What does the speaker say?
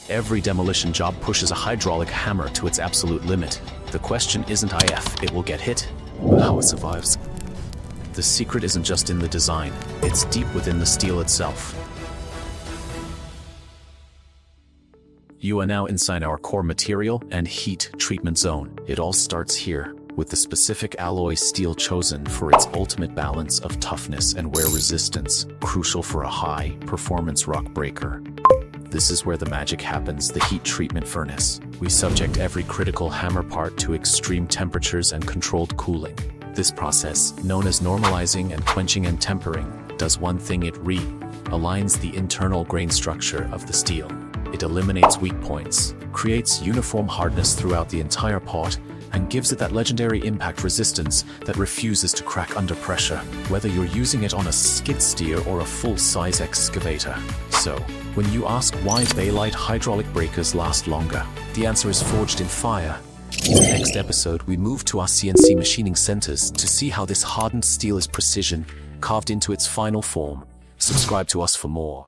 Every demolition job pushes a hydraulic hammer to its absolute limit. The question isn't if it will get hit, but how it survives. The secret isn't just in the design, it's deep within the steel itself. You are now inside our core material and heat treatment zone. It all starts here, with the specific alloy steel chosen for its ultimate balance of toughness and wear resistance, crucial for a high-performance rock breaker. This is where the magic happens, the heat treatment furnace. We subject every critical hammer part to extreme temperatures and controlled cooling. This process, known as normalizing and quenching and tempering, does one thing: it realigns the internal grain structure of the steel. It eliminates weak points, creates uniform hardness throughout the entire part, and gives it that legendary impact resistance that refuses to crack under pressure, whether you're using it on a skid steer or a full-size excavator. So, when you ask why Beilite hydraulic breakers last longer, the answer is forged in fire. In the next episode, we move to our CNC machining centers to see how this hardened steel is precision, carved into its final form. Subscribe to us for more.